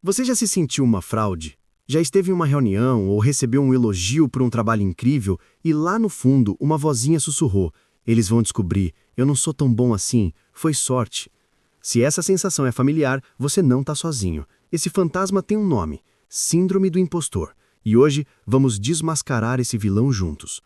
Você já se sentiu uma fraude? Já esteve em uma reunião ou recebeu um elogio por um trabalho incrível e lá no fundo uma vozinha sussurrou: eles vão descobrir, eu não sou tão bom assim, foi sorte. Se essa sensação é familiar, você não está sozinho. Esse fantasma tem um nome: Síndrome do Impostor. E hoje vamos desmascarar esse vilão juntos.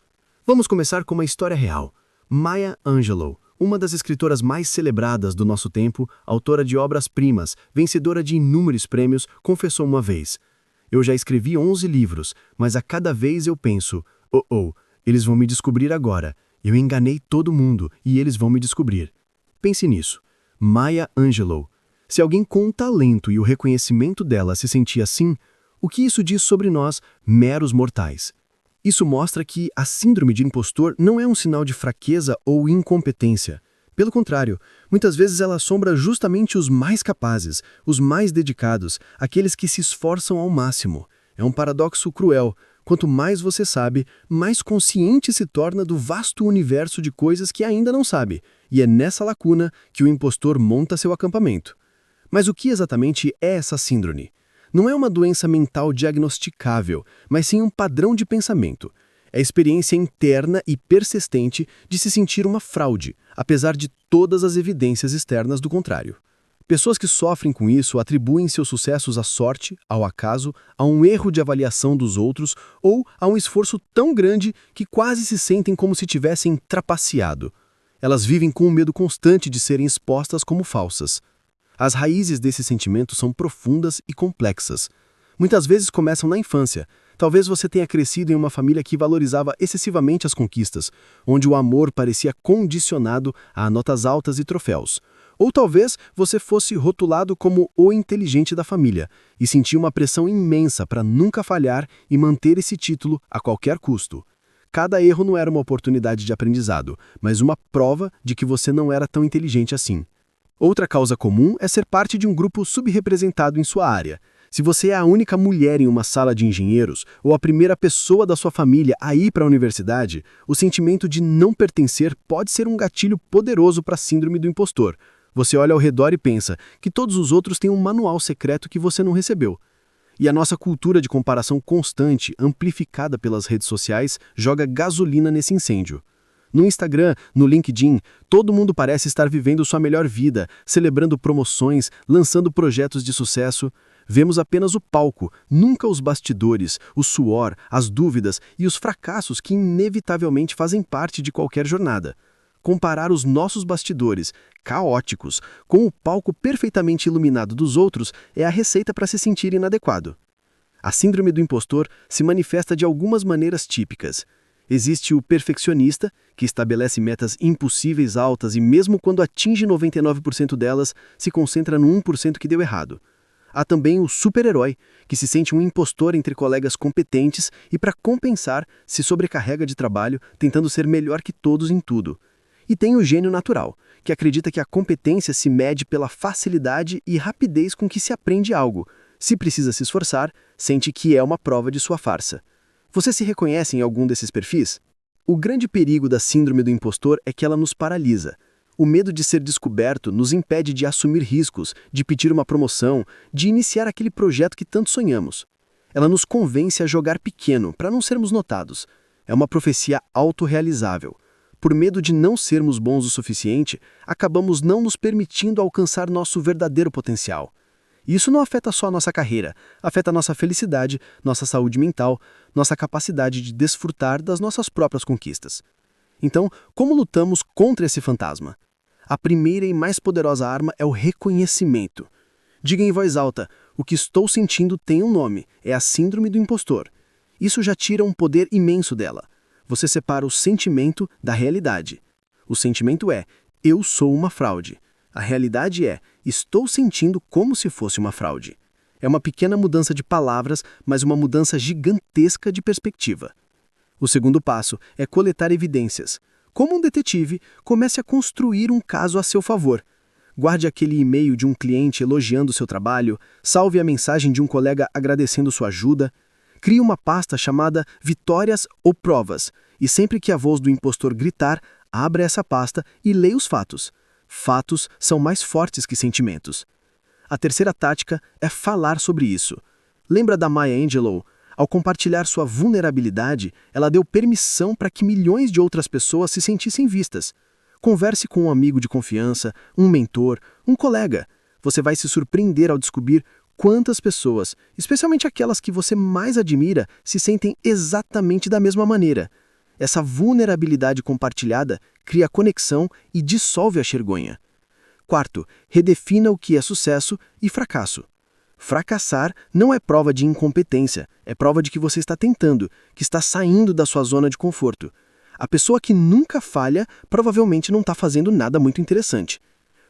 Vamos começar com uma história real. Maya Angelou, uma das escritoras mais celebradas do nosso tempo, autora de obras-primas, vencedora de inúmeros prêmios, confessou uma vez: eu já escrevi 11 livros, mas a cada vez eu penso, eles vão me descobrir agora. Eu enganei todo mundo e eles vão me descobrir. Pense nisso. Maya Angelou. Se alguém com o talento e o reconhecimento dela se sentia assim, o que isso diz sobre nós, meros mortais? Isso mostra que a síndrome de impostor não é um sinal de fraqueza ou incompetência. Pelo contrário, muitas vezes ela assombra justamente os mais capazes, os mais dedicados, aqueles que se esforçam ao máximo. É um paradoxo cruel. Quanto mais você sabe, mais consciente se torna do vasto universo de coisas que ainda não sabe. E é nessa lacuna que o impostor monta seu acampamento. Mas o que exatamente é essa síndrome? Não é uma doença mental diagnosticável, mas sim um padrão de pensamento. É a experiência interna e persistente de se sentir uma fraude, apesar de todas as evidências externas do contrário. Pessoas que sofrem com isso atribuem seus sucessos à sorte, ao acaso, a um erro de avaliação dos outros ou a um esforço tão grande que quase se sentem como se tivessem trapaceado. Elas vivem com o medo constante de serem expostas como falsas. As raízes desse sentimento são profundas e complexas. Muitas vezes começam na infância. Talvez você tenha crescido em uma família que valorizava excessivamente as conquistas, onde o amor parecia condicionado a notas altas e troféus. Ou talvez você fosse rotulado como o inteligente da família e sentia uma pressão imensa para nunca falhar e manter esse título a qualquer custo. Cada erro não era uma oportunidade de aprendizado, mas uma prova de que você não era tão inteligente assim. Outra causa comum é ser parte de um grupo subrepresentado em sua área. Se você é a única mulher em uma sala de engenheiros ou a primeira pessoa da sua família a ir para a universidade, o sentimento de não pertencer pode ser um gatilho poderoso para a síndrome do impostor. Você olha ao redor e pensa que todos os outros têm um manual secreto que você não recebeu. E a nossa cultura de comparação constante, amplificada pelas redes sociais, joga gasolina nesse incêndio. No Instagram, no LinkedIn, todo mundo parece estar vivendo sua melhor vida, celebrando promoções, lançando projetos de sucesso. Vemos apenas o palco, nunca os bastidores, o suor, as dúvidas e os fracassos que inevitavelmente fazem parte de qualquer jornada. Comparar os nossos bastidores, caóticos, com o palco perfeitamente iluminado dos outros é a receita para se sentir inadequado. A síndrome do impostor se manifesta de algumas maneiras típicas. Existe o perfeccionista, que estabelece metas impossíveis altas e mesmo quando atinge 99% delas, se concentra no 1% que deu errado. Há também o super-herói, que se sente um impostor entre colegas competentes e, para compensar, se sobrecarrega de trabalho, tentando ser melhor que todos em tudo. E tem o gênio natural, que acredita que a competência se mede pela facilidade e rapidez com que se aprende algo. Se precisa se esforçar, sente que é uma prova de sua farsa. Você se reconhece em algum desses perfis? O grande perigo da síndrome do impostor é que ela nos paralisa. O medo de ser descoberto nos impede de assumir riscos, de pedir uma promoção, de iniciar aquele projeto que tanto sonhamos. Ela nos convence a jogar pequeno, para não sermos notados. É uma profecia autorrealizável. Por medo de não sermos bons o suficiente, acabamos não nos permitindo alcançar nosso verdadeiro potencial. Isso não afeta só a nossa carreira, afeta a nossa felicidade, nossa saúde mental, nossa capacidade de desfrutar das nossas próprias conquistas. Então, como lutamos contra esse fantasma? A primeira e mais poderosa arma é o reconhecimento. Diga em voz alta: o que estou sentindo tem um nome, é a síndrome do impostor. Isso já tira um poder imenso dela. Você separa o sentimento da realidade. O sentimento é: eu sou uma fraude. A realidade é: estou sentindo como se fosse uma fraude. É uma pequena mudança de palavras, mas uma mudança gigantesca de perspectiva. O segundo passo é coletar evidências. Como um detetive, comece a construir um caso a seu favor. Guarde aquele e-mail de um cliente elogiando seu trabalho, salve a mensagem de um colega agradecendo sua ajuda. Crie uma pasta chamada Vitórias ou Provas, e sempre que a voz do impostor gritar, abra essa pasta e leia os fatos. Fatos são mais fortes que sentimentos. A terceira tática é falar sobre isso. Lembra da Maya Angelou? Ao compartilhar sua vulnerabilidade, ela deu permissão para que milhões de outras pessoas se sentissem vistas. Converse com um amigo de confiança, um mentor, um colega. Você vai se surpreender ao descobrir quantas pessoas, especialmente aquelas que você mais admira, se sentem exatamente da mesma maneira. Essa vulnerabilidade compartilhada cria conexão e dissolve a xergonha. Quarto, redefina o que é sucesso e fracasso. Fracassar não é prova de incompetência, é prova de que você está tentando, que está saindo da sua zona de conforto. A pessoa que nunca falha provavelmente não está fazendo nada muito interessante.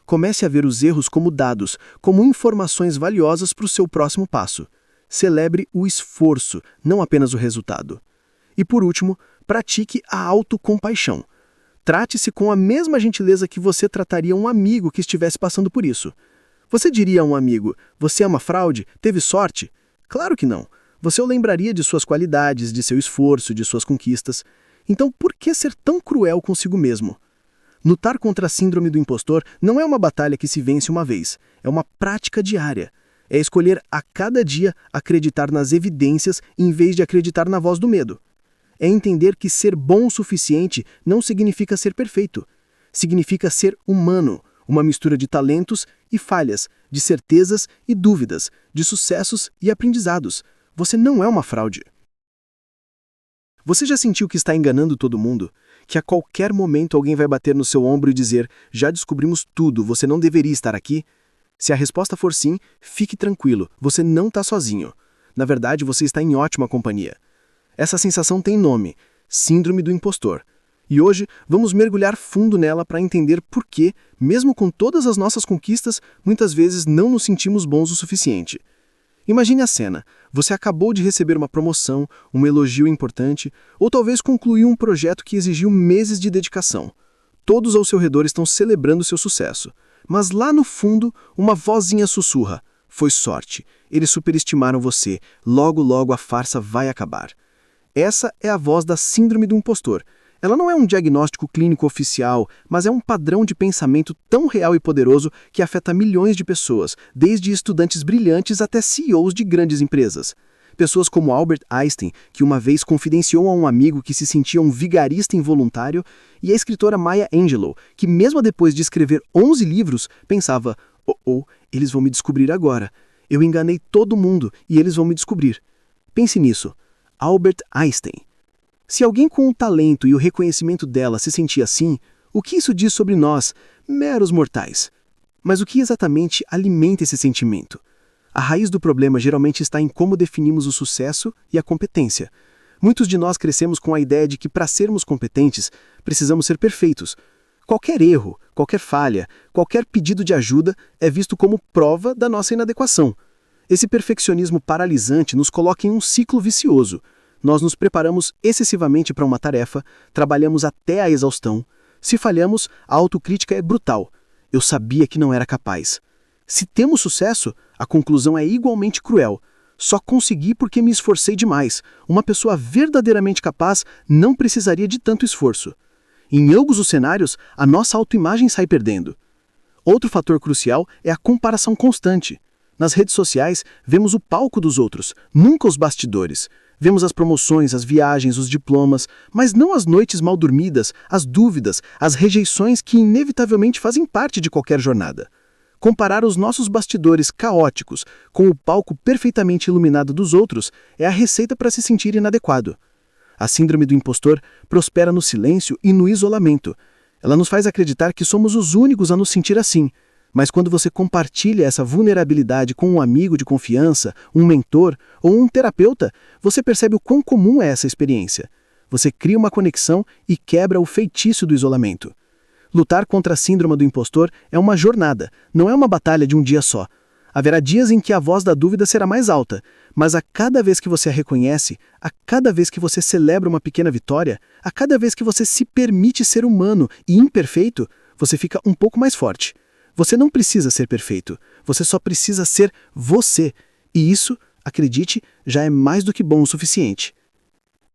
Comece a ver os erros como dados, como informações valiosas para o seu próximo passo. Celebre o esforço, não apenas o resultado. E por último, pratique a autocompaixão. Trate-se com a mesma gentileza que você trataria um amigo que estivesse passando por isso. Você diria a um amigo, você é uma fraude? Teve sorte? Claro que não. Você o lembraria de suas qualidades, de seu esforço, de suas conquistas. Então, por que ser tão cruel consigo mesmo? Lutar contra a síndrome do impostor não é uma batalha que se vence uma vez. É uma prática diária. É escolher a cada dia acreditar nas evidências em vez de acreditar na voz do medo. É entender que ser bom o suficiente não significa ser perfeito. Significa ser humano. Uma mistura de talentos e falhas, de certezas e dúvidas, de sucessos e aprendizados. Você não é uma fraude. Você já sentiu que está enganando todo mundo? Que a qualquer momento alguém vai bater no seu ombro e dizer, já descobrimos tudo, você não deveria estar aqui? Se a resposta for sim, fique tranquilo, você não está sozinho. Na verdade, você está em ótima companhia. Essa sensação tem nome, Síndrome do Impostor. E hoje vamos mergulhar fundo nela para entender por que, mesmo com todas as nossas conquistas, muitas vezes não nos sentimos bons o suficiente. Imagine a cena. Você acabou de receber uma promoção, um elogio importante, ou talvez concluiu um projeto que exigiu meses de dedicação. Todos ao seu redor estão celebrando seu sucesso. Mas lá no fundo, uma vozinha sussurra. Foi sorte. Eles superestimaram você. Logo, logo a farsa vai acabar. Essa é a voz da Síndrome do Impostor. Ela não é um diagnóstico clínico oficial, mas é um padrão de pensamento tão real e poderoso que afeta milhões de pessoas, desde estudantes brilhantes até CEOs de grandes empresas. Pessoas como Albert Einstein, que uma vez confidenciou a um amigo que se sentia um vigarista involuntário, e a escritora Maya Angelou, que mesmo depois de escrever 11 livros, pensava, eles vão me descobrir agora. Eu enganei todo mundo e eles vão me descobrir. Pense nisso. Albert Einstein. Se alguém com o talento e o reconhecimento dela se sentia assim, o que isso diz sobre nós, meros mortais? Mas o que exatamente alimenta esse sentimento? A raiz do problema geralmente está em como definimos o sucesso e a competência. Muitos de nós crescemos com a ideia de que para sermos competentes, precisamos ser perfeitos. Qualquer erro, qualquer falha, qualquer pedido de ajuda é visto como prova da nossa inadequação. Esse perfeccionismo paralisante nos coloca em um ciclo vicioso. Nós nos preparamos excessivamente para uma tarefa, trabalhamos até a exaustão. Se falhamos, a autocrítica é brutal. Eu sabia que não era capaz. Se temos sucesso, a conclusão é igualmente cruel. Só consegui porque me esforcei demais. Uma pessoa verdadeiramente capaz não precisaria de tanto esforço. Em ambos os cenários, a nossa autoimagem sai perdendo. Outro fator crucial é a comparação constante. Nas redes sociais, vemos o palco dos outros, nunca os bastidores. Vemos as promoções, as viagens, os diplomas, mas não as noites mal dormidas, as dúvidas, as rejeições que inevitavelmente fazem parte de qualquer jornada. Comparar os nossos bastidores caóticos com o palco perfeitamente iluminado dos outros é a receita para se sentir inadequado. A síndrome do impostor prospera no silêncio e no isolamento. Ela nos faz acreditar que somos os únicos a nos sentir assim. Mas quando você compartilha essa vulnerabilidade com um amigo de confiança, um mentor ou um terapeuta, você percebe o quão comum é essa experiência. Você cria uma conexão e quebra o feitiço do isolamento. Lutar contra a síndrome do impostor é uma jornada, não é uma batalha de um dia só. Haverá dias em que a voz da dúvida será mais alta, mas a cada vez que você a reconhece, a cada vez que você celebra uma pequena vitória, a cada vez que você se permite ser humano e imperfeito, você fica um pouco mais forte. Você não precisa ser perfeito, você só precisa ser você. E isso, acredite, já é mais do que bom o suficiente.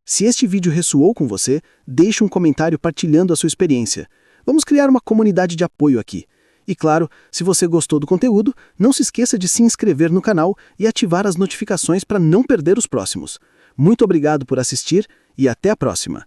Se este vídeo ressoou com você, deixe um comentário partilhando a sua experiência. Vamos criar uma comunidade de apoio aqui. E claro, se você gostou do conteúdo, não se esqueça de se inscrever no canal e ativar as notificações para não perder os próximos. Muito obrigado por assistir e até a próxima!